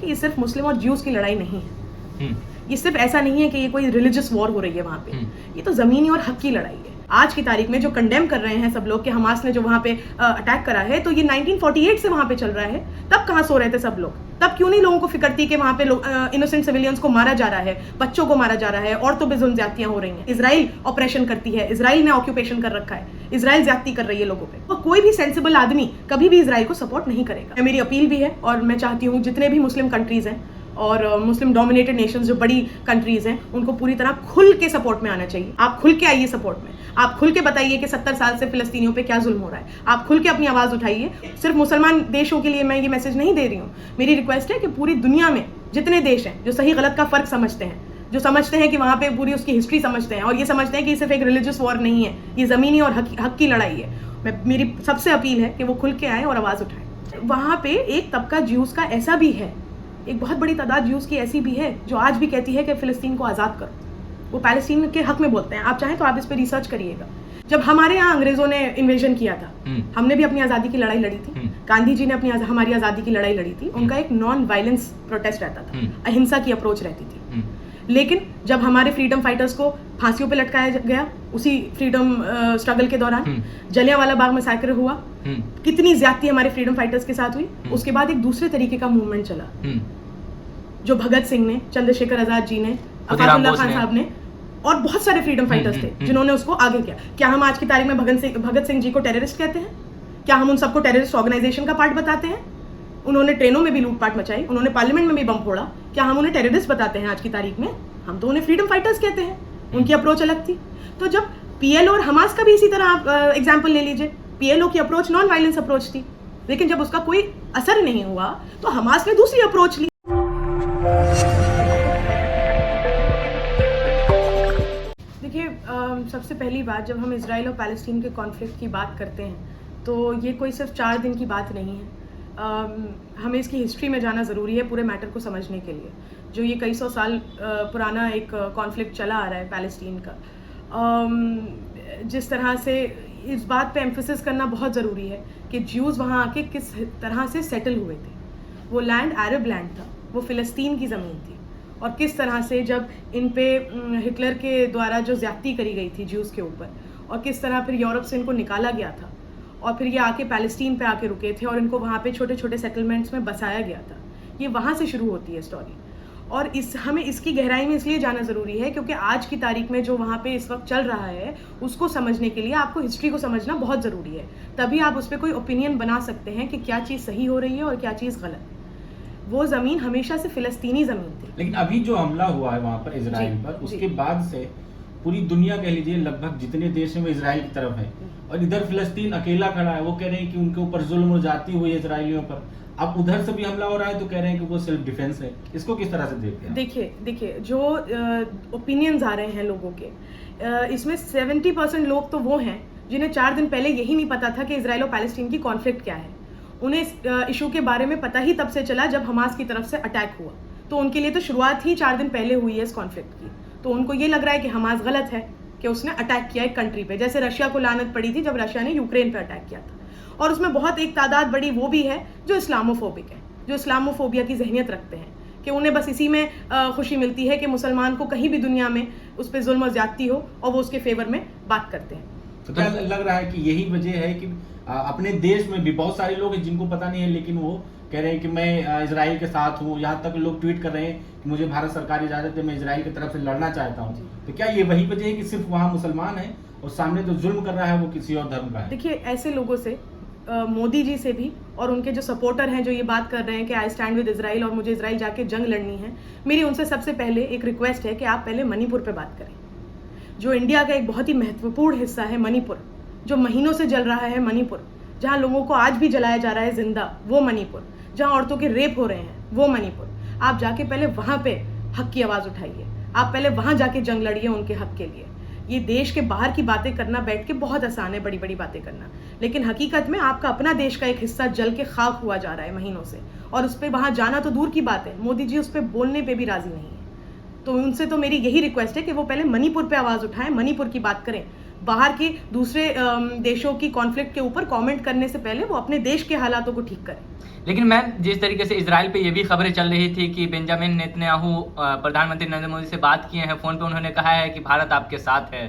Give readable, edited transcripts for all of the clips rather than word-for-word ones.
कि ये सिर्फ मुस्लिम और ज्यूज की लड़ाई नहीं है। ये सिर्फ ऐसा नहीं है कि ये कोई रिलीजियस वॉर हो रही है वहां पे, ये तो जमीनी और हक की लड़ाई है। आज की तारीख में जो कंडेम कर रहे हैं सब लोग कि हमास ने जो वहां पे अटैक करा है, तो ये 1948 से वहां पे चल रहा है। तब कहां सो रहे थे सब लोग? तब क्यों नहीं लोगों को फिक्र थी कि वहां पे इनोसेंट सिविलियंस को मारा जा रहा है, बच्चों को मारा जा रहा है, औरतों पे जुल्म ज्यादतियां हो रही हैं। इजराइल ऑपरेशन करती है, इजराइल ने ऑक्यूपेशन कर रखा है, इजराइल ज्यादती कर रही है लोगों पे। तो कोई भी सेंसिबल आदमी कभी भी इजराइल को सपोर्ट नहीं करेगा। मेरी अपील भी है और मैं चाहती हूँ जितने भी मुस्लिम कंट्रीज हैं और मुस्लिम डोमिनेटेड नेशंस जो बड़ी कंट्रीज हैं, उनको पूरी तरह खुल के सपोर्ट में आना चाहिए। आप खुल के आइए सपोर्ट में, आप खुल के बताइए कि 70 साल से फिलिस्तीनियों पे क्या जुल्म हो रहा है। आप खुल के अपनी आवाज उठाइए। सिर्फ मुसलमान देशों के लिए मैं ये मैसेज नहीं दे रही हूँ, मेरी रिक्वेस्ट है कि पूरी दुनिया में जितने देश हैं जो सही गलत का फर्क समझते हैं, जो समझते हैं कि वहां पे पूरी उसकी हिस्ट्री समझते हैं और ये समझते हैं कि सिर्फ एक रिलीजियस वॉर नहीं है, ये जमीनी और हक की लड़ाई है, मेरी सबसे अपील है कि वो खुल के आए और आवाज उठाएं। वहां पे एक तबका ज्यूज का ऐसा भी है, एक बहुत बड़ी तादाद ज्यूज की ऐसी भी है जो आज भी कहती है कि फिलिस्तीन को आज़ाद करो। वो पैलेस्टीन के हक में बोलते हैं। आप चाहें तो आप इस पर रिसर्च करिएगा। जब हमारे यहाँ अंग्रेजों ने इन्वेजन किया था, हमने भी अपनी आज़ादी की लड़ाई लड़ी थी। गांधी जी ने हमारी आज़ादी की लड़ाई लड़ी थी। उनका एक नॉन वायलेंस प्रोटेस्ट रहता था, अहिंसा की अप्रोच रहती थी। लेकिन जब हमारे फ्रीडम फाइटर्स को फांसियों पे लटकाया गया, उसी फ्रीडम स्ट्रगल के दौरान जलियांवाला बाग मैसेकर हुआ, कितनी ज्यादती हमारे फ्रीडम फाइटर्स के साथ हुई। उसके बाद एक दूसरे तरीके का मूवमेंट चला, जो भगत सिंह ने, चंद्रशेखर आजाद जी ने, अफाजुल्लाह खान साहब ने और बहुत सारे फ्रीडम फाइटर्स थे जिन्होंने उसको आगे किया। क्या हम आज की तारीख में भगत सिंह जी को टेररिस्ट कहते हैं? क्या हम उन सबको टेररिस्ट ऑर्गेनाइजेशन का पार्ट बताते हैं? उन्होंने ट्रेनों में भी लूटपाट मचाई, उन्होंने पार्लियामेंट में भी बम फोड़ा। क्या हम उन्हें टेररिस्ट बताते हैं आज की तारीख में? हम तो उन्हें फ्रीडम फाइटर्स कहते हैं। उनकी अप्रोच अलग थी। तो जब पीएलओ और हमास का भी इसी तरह आप एग्जाम्पल ले लीजिए, पीएलओ की अप्रोच नॉन वायलेंस अप्रोच थी, लेकिन जब उसका कोई असर नहीं हुआ तो हमास ने दूसरी अप्रोच ली। देखिए, सबसे पहली बात, जब हम इजराइल और पैलेस्टीन के कॉन्फ्लिक्ट की बात करते हैं तो ये कोई सिर्फ 4 दिन की बात नहीं है। हमें इसकी हिस्ट्री में जाना ज़रूरी है पूरे मैटर को समझने के लिए। जो ये कई सौ साल पुराना एक कॉन्फ्लिक्ट चला आ रहा है पैलेस्टीन का, जिस तरह से इस बात पे एम्फेसिस करना बहुत ज़रूरी है कि ज्यूज़ वहाँ आके किस तरह से सेटल हुए थे। वो लैंड अरब लैंड था, वो फ़िलिस्तीन की ज़मीन थी, और किस तरह से जब इन पे हिटलर के द्वारा जो ज़्यादती करी गई थी ज्यूज़ के ऊपर, और किस तरह फिर यूरोप से इनको निकाला गया था और फिर ये आके पैलेस्टीन पे आके रुके थे और इनको वहाँ पे छोटे छोटे सेटलमेंट्स में बसाया गया था। ये वहाँ से शुरू होती है स्टोरी, और हमें इसकी गहराई में इसलिए जाना ज़रूरी है क्योंकि आज की तारीख में जो वहाँ पे इस वक्त चल रहा है उसको समझने के लिए आपको हिस्ट्री को समझना बहुत ज़रूरी है। तभी आप उस पर कोई ओपिनियन बना सकते हैं कि क्या चीज़ सही हो रही है और क्या चीज़ गलत। वो ज़मीन हमेशा से फ़िलिस्तीनी ज़मीन थी, लेकिन अभी जो हमला हुआ है वहाँ पर इजराइल पर, उसके बाद से पूरी दुनिया कह लीजिए लगभग जितने देश हैं वो इजराइल की तरफ है, और इधर फिलिस्तीन अकेला खड़ा है। वो कह रहे हैं कि उनके ऊपर जुल्म और जाती हुई है इजरायलियों पर। अब उधर से भी हमला हो रहा है तो कह रहे हैं कि वो सेल्फ डिफेंस है। इसको किस तरह से देखते हैं? देखिए जो ओपिनियंस आ रहे हैं लोगों के, इसमें 70% लोग तो वो हैं जिन्हें 4 दिन पहले यही नहीं पता था कि इजराइल और पैलेस्टीन की कॉन्फ्लिक्ट क्या है। उन्हें इस इशू के बारे में पता ही तब से चला जब हमास की तरफ से अटैक हुआ। तो उनके लिए तो शुरुआत ही 4 दिन पहले हुई है इस कॉन्फ्लिक्ट की। तो उनको ये लग रहा है कि हमास गलत है कि उसने अटैक किया एक कंट्री पे, जैसे रशिया को लानत पड़ी थी जब रशिया ने यूक्रेन पे अटैक किया था। और उसमें बहुत एक तादाद बड़ी वो भी है जो इस्लामोफोबिक है, जो इस्लामोफोबिया की जहनियत रखते हैं कि उन्हें बस इसी में खुशी मिलती है कि मुसलमान को कहीं भी दुनिया में उस पर जुल्म और ज्यादती हो और वो उसके फेवर में बात करते हैं। तो क्या लग रहा है कि यही वजह है कि अपने देश में भी बहुत सारे लोग हैं जिनको पता नहीं है, लेकिन वो कह रहे हैं कि मैं इजराइल के साथ हूँ। यहाँ तक लोग ट्वीट कर रहे हैं कि मुझे भारत सरकार इजाजत है, मैं इजराइल की तरफ से लड़ना चाहता हूँ। तो क्या ये वही वजह है कि सिर्फ वहाँ मुसलमान है और सामने जो जुल्म कर रहा है वो किसी और धर्म का है? देखिए, ऐसे लोगों से मोदी जी से भी और उनके जो सपोर्टर हैं जो ये बात कर रहे हैं कि आई स्टैंड विद इजराइल और मुझे इजराइल जाके जंग लड़नी है, मेरी उनसे सबसे पहले एक रिक्वेस्ट है कि आप पहले मणिपुर पे बात करें। जो इंडिया का एक बहुत ही महत्वपूर्ण हिस्सा है मणिपुर, जो महीनों से जल रहा है मणिपुर, जहाँ लोगों को आज भी जलाया जा रहा है जिंदा, वो मणिपुर, जहाँ औरतों के रेप हो रहे हैं, वो मणिपुर। आप जाके पहले वहाँ पे हक की आवाज़ उठाइए, आप पहले वहाँ जाके जंग लड़िए उनके हक के लिए। ये देश के बाहर की बातें करना बैठ के बहुत आसान है, बड़ी बड़ी बातें करना, लेकिन हकीकत में आपका अपना देश का एक हिस्सा जल के खाक हुआ जा रहा है महीनों से, और उस पर वहाँ जाना तो दूर की बात है, मोदी जी उस पर बोलने पे भी राजी नहीं है। तो उनसे तो मेरी यही रिक्वेस्ट है कि वो पहले मणिपुर पे आवाज़ उठाएं, मणिपुर की बात करें। बाहर के दूसरे देशों की कॉन्फ्लिक्ट के ऊपर कमेंट करने से पहले वो अपने देश के हालातों को ठीक करें। लेकिन मैम, जिस तरीके से इजराइल पे ये भी खबरें चल रही थी कि बेंजामिन नेतन्याहू प्रधानमंत्री नरेंद्र मोदी से बात किए हैं, फोन पे उन्होंने कहा है कि भारत आपके साथ है,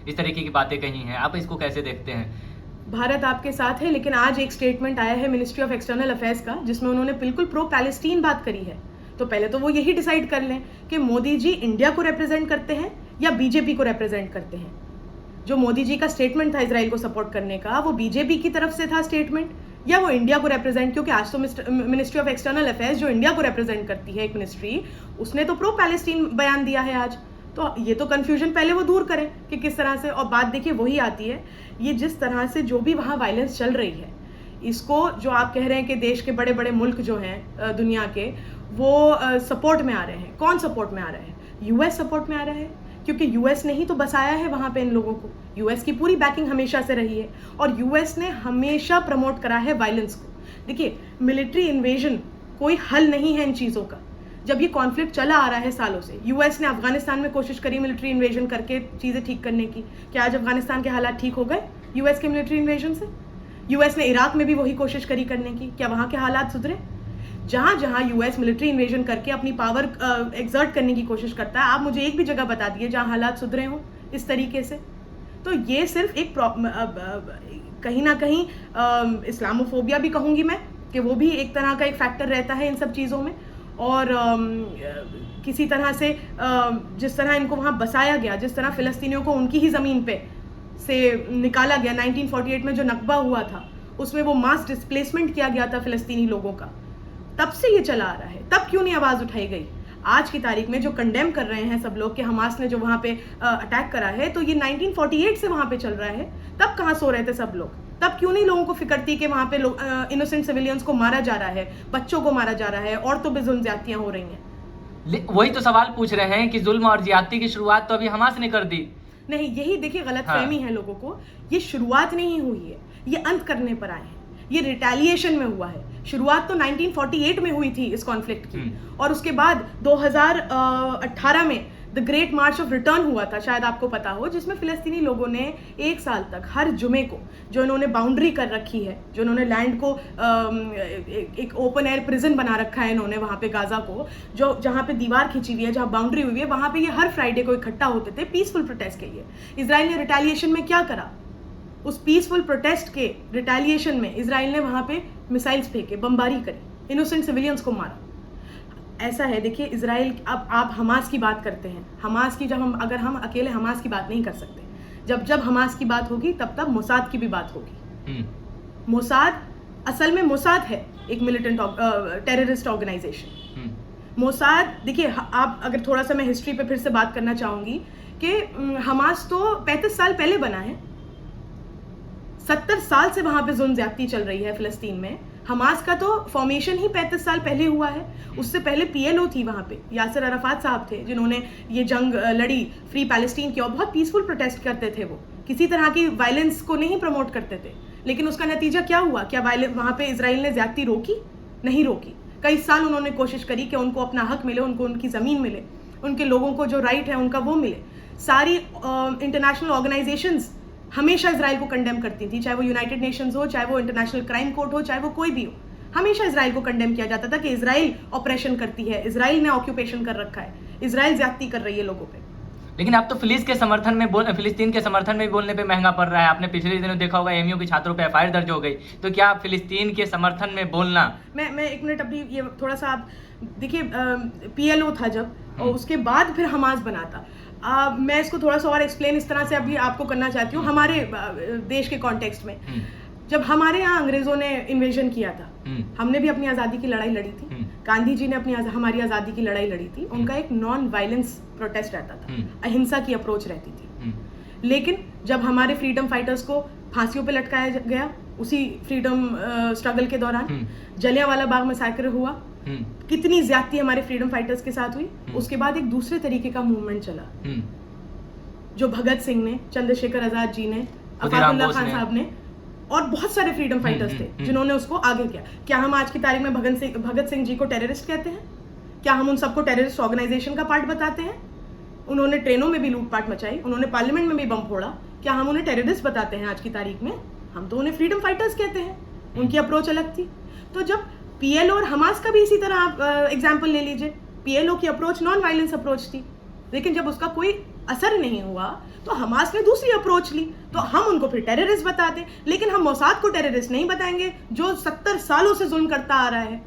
इस तरीके की बातें कही हैं, आप इसको कैसे देखते हैं? भारत आपके साथ है, लेकिन आज एक स्टेटमेंट आया है मिनिस्ट्री ऑफ एक्सटर्नल अफेयर्स का, जिसमें उन्होंने बिल्कुल प्रो पैलेस्टीन बात करी है। तो पहले तो वो यही डिसाइड कर लें कि मोदी जी इंडिया को रिप्रेजेंट करते हैं या बीजेपी को रिप्रेजेंट करते हैं। जो मोदी जी का स्टेटमेंट था इजराइल को सपोर्ट करने का, वो बीजेपी की तरफ से था स्टेटमेंट या वो इंडिया को रिप्रेजेंट, क्योंकि आज तो मिनिस्ट्री ऑफ एक्सटर्नल अफेयर्स जो इंडिया को रिप्रेजेंट करती है एक मिनिस्ट्री, उसने तो प्रो पैलेस्टीन बयान दिया है आज। तो ये तो कंफ्यूजन पहले वो दूर करें कि किस तरह से, और बात देखिए वही आती है, ये जिस तरह से जो भी वहाँ वायलेंस चल रही है, इसको जो आप कह रहे हैं कि देश के बड़े बड़े मुल्क जो हैं दुनिया के, वो सपोर्ट में आ रहे हैं। कौन सपोर्ट में आ रहा है? यूएस सपोर्ट में आ रहा है, क्योंकि यूएस ने ही तो बसाया है वहाँ पे इन लोगों को। यूएस की पूरी बैकिंग हमेशा से रही है और यूएस ने हमेशा प्रमोट करा है वायलेंस को। देखिए, मिलिट्री इन्वेजन कोई हल नहीं है इन चीज़ों का। जब ये कॉन्फ्लिक्ट चला आ रहा है सालों से, यूएस ने अफगानिस्तान में कोशिश करी मिलिट्री इन्वेजन करके चीज़ें ठीक करने की। क्या आज अफगानिस्तान के हालात ठीक हो गए यूएस के मिलिट्री इन्वेजन से? यूएस ने इराक में भी वही कोशिश करी करने की, क्या वहाँ के हालात सुधरे? जहाँ जहाँ यूएस मिलिट्री इन्वेजन करके अपनी पावर एक्सर्ट करने की कोशिश करता है, आप मुझे एक भी जगह बता दिए जहाँ हालात सुधरे हों इस तरीके से। तो ये सिर्फ एक कहीं ना कहीं इस्लामोफोबिया भी कहूँगी मैं, कि वो भी एक तरह का एक फैक्टर रहता है इन सब चीज़ों में। और किसी तरह से जिस तरह इनको वहाँ बसाया गया, जिस तरह फ़िलिस्तीनियों को उनकी ही ज़मीन पे से निकाला गया, 1948 में जो नकबा हुआ था उसमें वो मास डिस्प्लेसमेंट किया गया था फ़िलिस्तीनी लोगों का, तब से ये चला आ रहा है। तब क्यों नहीं आवाज़ उठाई गई? आज की तारीख में जो कंडेम कर रहे हैं सब लोग कि हमास ने जो वहाँ पे अटैक करा है, तो ये 1948 से वहाँ पे चल रहा है। तब कहाँ सो रहे थे सब लोग? तब क्यों नहीं लोगों को फिक्र थी कि वहाँ पे इनोसेंट सिविलियंस को मारा जा रहा है, बच्चों को मारा जा रहा है, औरतों पे जुल्म ज्यादतियाँ हो रही हैं? वही तो सवाल पूछ रहे हैं कि जुल्म और ज्यादती की शुरुआत तो अभी हमास ने कर दी। नहीं, यही देखिए गलतफहमी है लोगों को। ये शुरुआत नहीं हुई है, ये अंत करने पर आए हैं। ये रिटेलिएशन में हुआ है। शुरुआत तो 1948 में हुई थी इस कॉन्फ्लिक्ट की, और उसके बाद 2018 में the great March of return हुआ था, शायद आपको पता हो, जिसमें फिलिस्तीनी लोगों ने 1 साल तक हर जुमे को जो इन्होंने बाउंड्री कर रखी है, जो इन्होंने लैंड को एक ओपन एयर प्रिजन बना रखा है इन्होंने वहाँ पे गाजा को, जो जहाँ पे दीवार खिंची हुई है, जहाँ बाउंड्री हुई है, वहाँ पे ये हर फ्राइडे को इकट्ठा होते थे पीसफुल प्रोटेस्ट के लिए। इजराइल ने रिटेलिएशन में क्या करा? उस पीसफुल प्रोटेस्ट के रिटेलिएशन में इजराइल ने वहाँ पे मिसाइल्स फेंके, बमबारी करी, इनोसेंट सिविलियंस को मारा। ऐसा है, देखिए इजराइल, अब आप हमास की बात करते हैं, हमास की जब अगर हम अकेले हमास की बात नहीं कर सकते, जब हमास की बात होगी तब मोसाद की भी बात होगी। मोसाद असल में मोसाद है एक मिलिटेंट टेररिस्ट ऑर्गेनाइजेशन। मोसाद, देखिए आप अगर थोड़ा सा मैं हिस्ट्री पे फिर से बात करना चाहूंगी कि हमास तो 35 साल पहले बना है। 70 साल से वहां पे जुल्म ज्यादती चल रही है फिलिस्तीन में। हमास का तो फॉर्मेशन ही 35 साल पहले हुआ है। उससे पहले पीएलओ थी वहाँ पे, यासिर अराफात साहब थे जिन्होंने ये जंग लड़ी फ्री पैलेस्टीन की, और बहुत पीसफुल प्रोटेस्ट करते थे। वो किसी तरह की वायलेंस को नहीं प्रमोट करते थे, लेकिन उसका नतीजा क्या हुआ? क्या वहाँ पे इजराइल ने ज्यादती रोकी? नहीं रोकी। कई साल उन्होंने कोशिश करी कि उनको अपना हक मिले, उनको उनकी ज़मीन मिले, उनके लोगों को जो राइट है उनका वो मिले। सारी इंटरनेशनल ऑर्गेनाइजेशंस हमेशा इजराइल को कंडेम करती थी, चाहे वो यूनाइटेड नेशंस हो, चाहे वो इंटरनेशनल क्राइम कोर्ट हो, चाहे वो कोई भी हो। हमेशा इजराइल को कंडेम किया जाता था कि इजराइल ऑपरेशन करती है, इजराइल ने ऑक्यूपेशन कर रखा है, इजराइल ज्यादती कर रही है लोगों पे। लेकिन आप तो फिलिस्तीन के समर्थन में भी बोलने पे महंगा पड़ रहा है। आपने पिछले दिनों देखा होगा एमयू के छात्रों पे एफआईआर दर्ज हो गई, तो क्या फिलिस्तीन के समर्थन में बोलना? मैं 1 मिनट अभी ये थोड़ा सा आप देखिए, पीएलओ था जब, और उसके बाद फिर हमास बना था। मैं इसको थोड़ा सा और एक्सप्लेन इस तरह से अभी आपको करना चाहती हूँ हमारे देश के कॉन्टेक्स्ट में। जब हमारे यहाँ अंग्रेजों ने इन्वेजन किया था, हमने भी अपनी आज़ादी की लड़ाई लड़ी थी। गांधी जी ने हमारी आज़ादी की लड़ाई लड़ी थी। उनका एक नॉन वायलेंस प्रोटेस्ट रहता था, अहिंसा की अप्रोच रहती थी। लेकिन जब हमारे फ्रीडम फाइटर्स को फांसियों पे लटकाया गया, उसी फ्रीडम स्ट्रगल के दौरान जलियांवाला बाग मैसाकर हुआ, कितनी ज्यादती हमारे फ्रीडम फाइटर्स के साथ हुई। उसके बाद एक दूसरे तरीके का मूवमेंट चला, जो भगत सिंह ने, चंद्रशेखर आजाद जी ने, अफाकुल्ला खान साहब ने, और बहुत सारे फ्रीडम फाइटर्स थे जिन्होंने उसको आगे किया। क्या हम आज की तारीख में भगत सिंह जी को टेररिस्ट कहते हैं? क्या हम उन सबको टेररिस्ट ऑर्गेनाइजेशन का पार्ट बताते हैं? उन्होंने ट्रेनों में भी लूटपाट मचाई, उन्होंने पार्लियामेंट में भी बम फोड़ा, क्या हम उन्हें टेररिस्ट बताते हैं आज की तारीख में? हम तो उन्हें फ्रीडम फाइटर्स कहते हैं। उनकी अप्रोच अलग थी। तो जब पीएलओ और हमास का भी इसी तरह आप एग्जाम्पल ले लीजिए, पीएलओ की अप्रोच नॉन वायलेंस अप्रोच थी, लेकिन जब उसका कोई असर नहीं हुआ तो हमास ने दूसरी अप्रोच ली, तो हम उनको फिर टेररिस्ट बताते। लेकिन हम मोसाद को टेररिस्ट नहीं बताएंगे जो 70 सालों से जुल्म करता आ रहा है।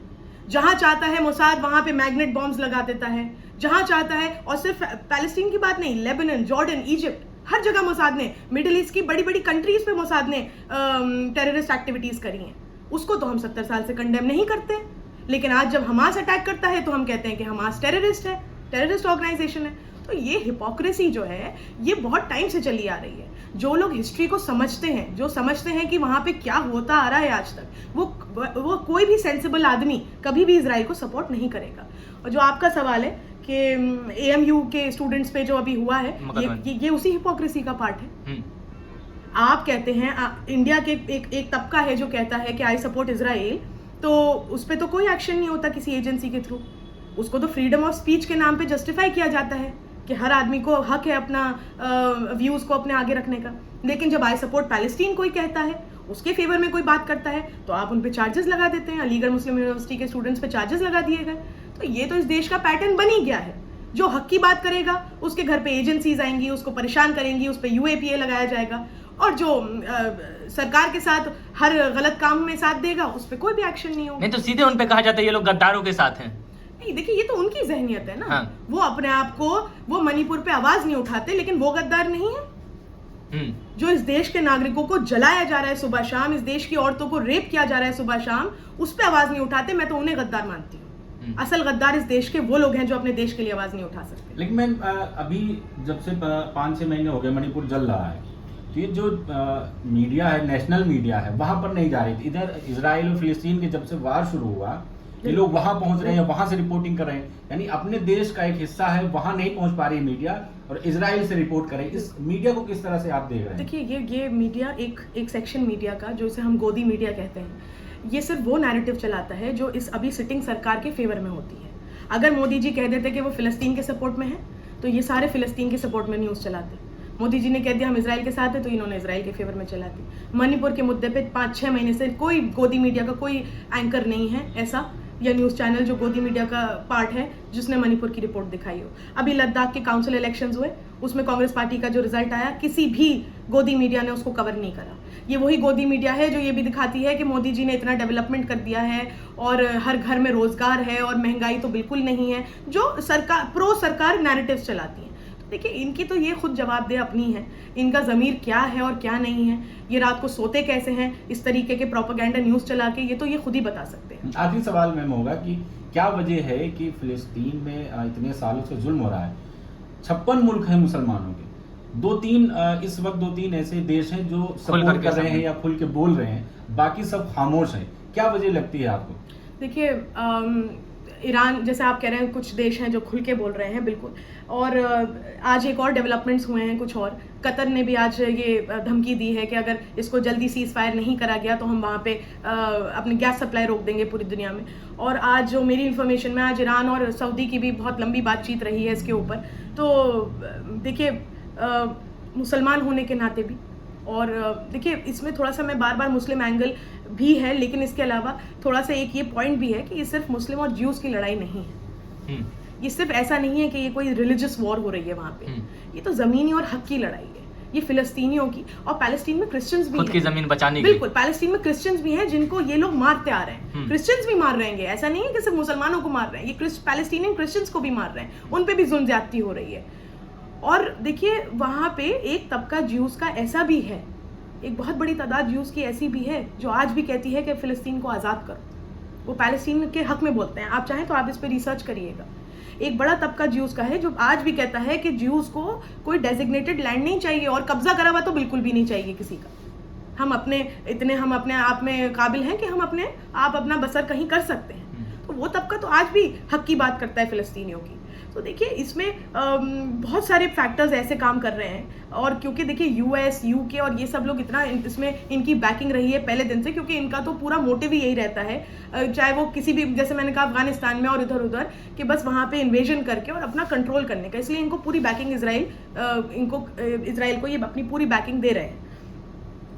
जहां चाहता है मोसाद वहां पे मैग्नेट बॉम्ब्स लगा देता है, जहां चाहता है। और सिर्फ पैलेस्टीन की बात नहीं, लेबनान, जॉर्डन, इजिप्ट, हर जगह मोसाद ने, मिडिल ईस्ट की बड़ी बड़ी कंट्रीज पे मोसाद ने टेररिस्ट एक्टिविटीज करी हैं। उसको तो हम 70 साल से कंडेम नहीं करते, लेकिन आज जब हमास अटैक करता है तो हम कहते हैं कि हमास टेररिस्ट है, टेररिस्ट ऑर्गेनाइजेशन है। तो ये हिपोक्रेसी जो है ये बहुत टाइम से चली आ रही है। जो लोग हिस्ट्री को समझते हैं, जो समझते हैं कि वहां पे क्या होता आ रहा है आज तक, वो कोई भी सेंसिबल आदमी कभी भी इजराइल को सपोर्ट नहीं करेगा। और जो आपका सवाल है कि एएमयू के स्टूडेंट्स पे जो अभी हुआ है, ये उसी हिपोक्रेसी का पार्ट है। आप कहते हैं इंडिया के एक तबका है जो कहता है कि आई सपोर्ट इजराइल, तो उस पर तो कोई एक्शन नहीं होता किसी एजेंसी के थ्रू। उसको तो फ्रीडम ऑफ स्पीच के नाम पे जस्टिफाई किया जाता है कि हर आदमी को हक है अपना व्यूज को अपने आगे रखने का। लेकिन जब आई सपोर्ट पैलेस्टीन कोई कहता है, उसके फेवर में कोई बात करता है, तो आप उन पे चार्जेस लगा देते हैं। अलीगढ़ मुस्लिम यूनिवर्सिटी के स्टूडेंट्स पे चार्जेस लगा दिए गए। तो ये तो इस देश का पैटर्न बन ही गया है। जो हक की बात करेगा उसके घर पे एजेंसीज आएंगी, उसको परेशान करेंगी, उस पर UAPA लगाया जाएगा। और जो सरकार के साथ हर गलत काम में साथ देगा उस पर कोई भी एक्शन नहीं होगा। नहीं तो सीधे उन पे कहा जाता है ये लोग गद्दारों के साथ हैं। नहीं, देखिए ये तो उनकी जहनियत है ना। हाँ। वो अपने आप को, वो मणिपुर पे आवाज नहीं उठाते, लेकिन वो गद्दार नहीं है। जो इस देश के नागरिकों को जलाया जा रहा है सुबह शाम, इस देश की औरतों को रेप किया जा रहा है सुबह शाम, उस पर आवाज नहीं उठाते। मैं तो उन्हें गद्दार मानती हूँ। असल गद्दार इस देश के वो लोग हैं जो अपने देश के लिए आवाज नहीं उठा सकते। लेकिन मैं अभी जब से 5-6 महीने हो गए मणिपुर जल रहा है, तो ये जो मीडिया है, नेशनल मीडिया है, वहां पर नहीं जा रही थी। इधर इजराइल और फिलिस्तीन के जब से वार शुरू हुआ, ये लोग वहां पहुंच रहे हैं, वहां से रिपोर्टिंग कर रहे हैं। यानी अपने देश का एक हिस्सा है, वहां नहीं पहुंच पा रही मीडिया और इजराइल से रिपोर्ट करे। इस मीडिया को किस तरह से आप देख रहे हैं? देखिए ये मीडिया एक सेक्शन मीडिया का, जो इसे हम गोदी मीडिया कहते हैं, ये सिर्फ वो नैरेटिव चलाता है जो इस अभी सिटिंग सरकार के फेवर में होती है। अगर मोदी जी कह देते कि वो फिलिस्तीन के सपोर्ट में है, तो ये सारे फिलिस्तीन के सपोर्ट में न्यूज़ चलाते। मोदी जी ने कह दिया हम इजराइल के साथ है, तो इन्होंने इजराइल के फेवर में चलाती। मणिपुर के मुद्दे पे 5-6 महीने से कोई गोदी मीडिया का कोई एंकर नहीं है ऐसा, या न्यूज़ चैनल जो गोदी मीडिया का पार्ट है जिसने मणिपुर की रिपोर्ट दिखाई हो। अभी लद्दाख के काउंसिल इलेक्शंस हुए, उसमें कांग्रेस पार्टी का जो रिजल्ट आया, किसी भी गोदी मीडिया ने उसको कवर नहीं करा। ये वही गोदी मीडिया है जो ये भी दिखाती है कि मोदी जी ने इतना डेवलपमेंट कर दिया है और हर घर में रोजगार है और महंगाई तो बिल्कुल नहीं है, जो सरकार प्रो सरकार नैरेटिव्स चलाती हैं। तो देखिए इनकी तो ये खुद जवाबदेह अपनी है, इनका ज़मीर क्या है और क्या नहीं है, ये रात को सोते कैसे हैं इस तरीके के प्रोपेगेंडा न्यूज़ चला के, ये तो ये खुद ही बता सकते हैं। आखिरी सवाल मैम होगा कि क्या वजह है कि फिलिस्तीन में इतने सालों से जुल्म हो रहा है? 56 मुल्क हैं मुसलमानों के, 2-3 इस वक्त 2-3 ऐसे देश हैं जो सपोर्ट कर रहे हैं या खुल के बोल रहे हैं, बाकी सब खामोश हैं। क्या वजह लगती है आपको? देखिए ईरान, जैसे आप कह रहे हैं, कुछ देश हैं जो खुल के बोल रहे हैं, बिल्कुल। और आज एक और डेवलपमेंट्स हुए हैं कुछ और। कतर ने भी आज ये धमकी दी है कि अगर इसको जल्दी सीज फायर नहीं करा गया तो हम वहाँ पे अपनी गैस सप्लाई रोक देंगे पूरी दुनिया में। और आज जो मेरी इन्फॉर्मेशन में, आज ईरान और सऊदी की भी बहुत लंबी बातचीत रही है इसके ऊपर। तो देखिए मुसलमान होने के नाते भी, और देखिए इसमें थोड़ा सा मैं बार मुस्लिम एंगल भी है, लेकिन इसके अलावा थोड़ा सा एक ये पॉइंट भी है कि ये सिर्फ मुस्लिम और ज्यूज़ की लड़ाई नहीं है। ये सिर्फ ऐसा नहीं है कि ये कोई रिलीजियस वॉर हो रही है वहाँ पे। ये तो ज़मीनी और हक की लड़ाई है, ये फिलिस्तीनियों की। और पैलेस्टीन में क्रिश्चियंस भी खुद की जमीन बचाने की। बिल्कुल, पैलेस्टीन में क्रिश्चियंस भी हैं जिनको ये लोग मारते आ रहे हैं। क्रिश्चियंस भी मार रहेंगे, ऐसा नहीं है कि सिर्फ मुसलमानों को मार रहे हैं, ये पैलेस्टीनियन क्रिश्चियंस को भी मार रहे हैं, उन पर भी जुल्म ज्यादती हो रही है। और देखिए वहाँ पे एक तबका ज्यूज़ का ऐसा भी है, एक बहुत बड़ी तादाद ज्यूज़ की ऐसी भी है जो आज भी कहती है कि फ़िलिस्तीन को आज़ाद करो। वो पैलेस्टीन के हक में बोलते हैं, आप चाहें तो आप इस पर रिसर्च करिएगा। एक बड़ा तबका ज्यूज़ का है जो आज भी कहता है कि ज्यूज़ को कोई डेजिग्नेटेड लैंड नहीं चाहिए, और कब्जा करा हुआ तो बिल्कुल भी नहीं चाहिए किसी का। हम अपने आप में काबिल हैं कि हम अपना बसर कहीं कर सकते हैं। तो वो तबका तो आज भी हक की बात करता है फ़िलिस्तीनियों की। तो देखिए इसमें बहुत सारे फैक्टर्स ऐसे काम कर रहे हैं, और क्योंकि देखिए यूएस, यूके और ये सब लोग इतना इसमें इनकी बैकिंग रही है पहले दिन से, क्योंकि इनका तो पूरा मोटिव ही यही रहता है, चाहे वो किसी भी, जैसे मैंने कहा अफगानिस्तान में और इधर उधर, कि बस वहाँ पे इन्वेजन करके और अपना कंट्रोल करने का, इसलिए इनको पूरी बैकिंग इजराइल को ये अपनी पूरी बैकिंग दे रहे हैं।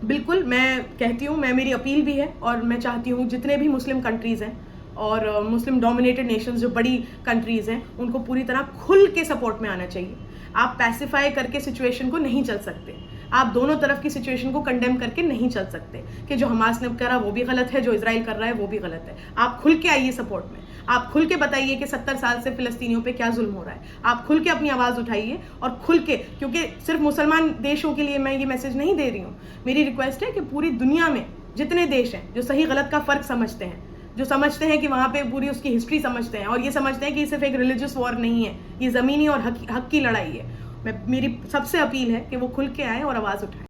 बिल्कुल मैं कहती हूँ, मेरी अपील भी है, और मैं चाहती हूँ जितने भी मुस्लिम कंट्रीज़ हैं और मुस्लिम डोमिनेटेड नेशंस जो बड़ी कंट्रीज़ हैं, उनको पूरी तरह खुल के सपोर्ट में आना चाहिए। आप पैसिफाई करके सिचुएशन को नहीं चल सकते, आप दोनों तरफ की सिचुएशन को कंडेम करके नहीं चल सकते कि जो हमास ने करा वो भी गलत है, जो इजराइल कर रहा है वो भी गलत है। आप खुल के आइए सपोर्ट में, आप खुल के बताइए कि 70 साल से फिलिस्तीनियों पे क्या जुल्म हो रहा है, आप खुल के अपनी आवाज़ उठाइए और खुल के, क्योंकि सिर्फ मुसलमान देशों के लिए मैं ये मैसेज नहीं दे रही हूँ, मेरी रिक्वेस्ट है कि पूरी दुनिया में जितने देश हैं जो सही गलत का फ़र्क समझते हैं, जो समझते हैं कि वहाँ पे पूरी उसकी हिस्ट्री समझते हैं, और ये समझते हैं कि सिर्फ एक रिलीजियस वॉर नहीं है, ये ज़मीनी और हक की लड़ाई है, मेरी सबसे अपील है कि वो खुल के आए और आवाज़ उठाएं।